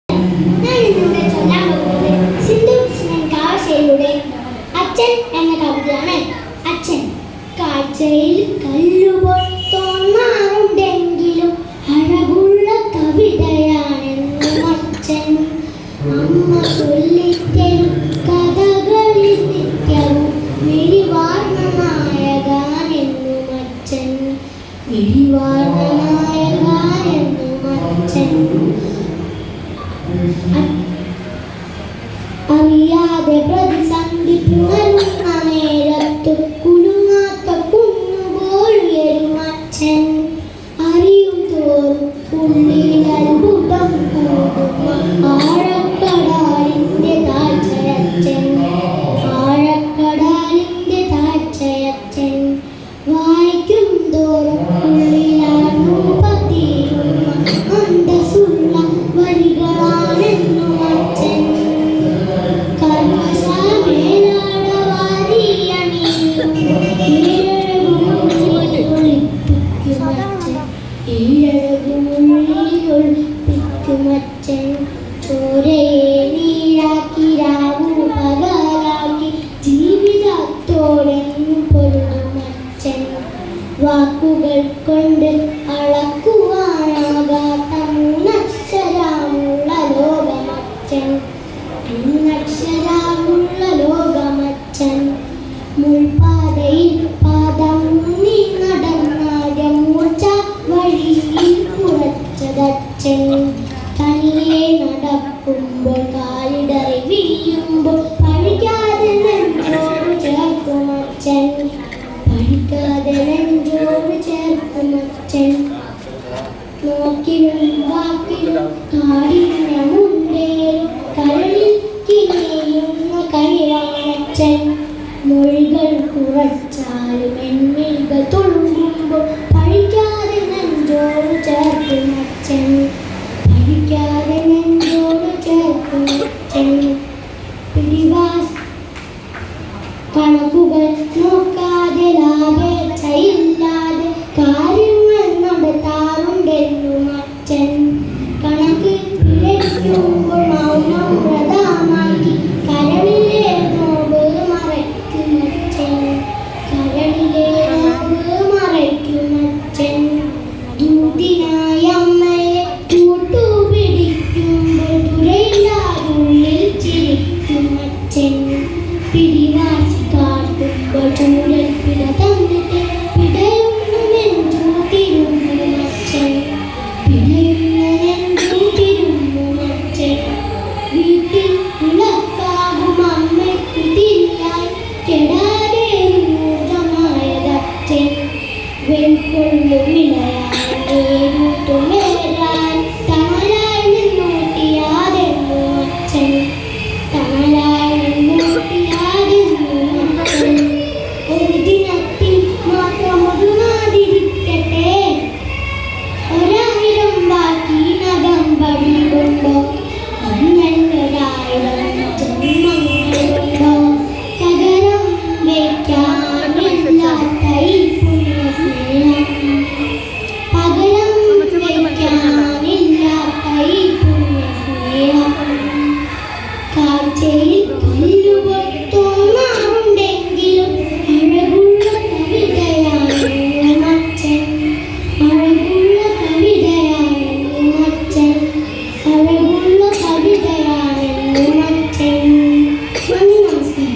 ഞാനിന്നിവിടെ ചൊല്ലാൻ പോകുന്നത് സിന്ധു കൃഷ്ണൻ കാവശ്ശേരിയുടെ അച്ഛൻ എന്ന കവിതയാണ്. അച്ഛൻ കാഴ്ചയിൽ കല്ലുപോൽ തോന്നാറുണ്ടെങ്കിലും അഴകുള്ള കവിതയാണെന്നും അച്ഛൻ. അമ്മ ചൊല്ലിത്തരും കഥകളിൽ നിത്യവും മിഴിവാർന്ന നായകനെന്നും അച്ഛൻ. മിഴിവാർന്ന നായകനെന്നും അച്ഛൻ. അറിയാതെ പ്രതിസന്ധി പുണരുന്ന നേരത്തു കുലുങ്ങാത്ത കുന്നുപോലുയരും അച്ഛൻ. അറിയും തോറും ഉള്ളിൽ അത്ഭുതം കൂടുന്ന ആഴക്കടലിന്റെ താഴ്ചയച്ഛൻ. ആഴക്കടലിന്റെ താഴ്ചയച്ഛൻ. വായിക്കും തോറും ഉള്ളിലാണു പതിയുന്ന അന്തസ്സുള്ള വരികളാണെന്നും അച്ഛൻ. ൊളിപ്പിക്കുമച്ഛൻ. ചോരയെ നീരാക്കി രാവു പകലാക്കി ജീവിതത്തോടെന്നു പൊരുതുമച്ഛൻ. വാക്കുകൾ കൊണ്ട് അളക്കുവാനാകാത്ത മൂന്നക്ഷരമുള്ള ലോകമച്ഛൻ. മൂന്നക്ഷരമുള്ള ലോകമച്ഛൻ. മുൾപാതയിൽ പാദം നീ നടന്നായ മൂർച്ച വഴിയിൽ കുറച്ചതച്ഛൻ. തനിയെ നടക്കുമ്പോൾ കാലിടറി വീഴുമ്പോൾ പഠിക്കാതെ നെഞ്ചോട് ചേർക്കുമച്ഛൻ. പഠിക്കാതെ നെഞ്ചോട് ചേർക്കുമച്ഛൻ. നോക്കിലും വാക്കിലും കാഠിന്യമുണ്ടേലും കരളിൽ കിനിയുന്ന കഴിവാണച്ഛൻ. മൊഴികൾ കുറച്ചാലും എൻമിഴികൾ തുളുമ്പുമ്പോൾ പഠിക്കാതെ നെഞ്ചോട് ചേർക്കുമച്ഛൻ. പഠിക്കാതെ നെഞ്ചോട് ചേർക്കുമച്ഛൻ. പിടിവാസ് കണക്കുകൾ നോക്കാതെ ലാഭേച്ഛയില്ലാതെ കാര്യങ്ങൾ നടത്താറുണ്ടെന്നും അച്ഛൻ. കണക്ക് പിഴയ്ക്കുമ്പോൾ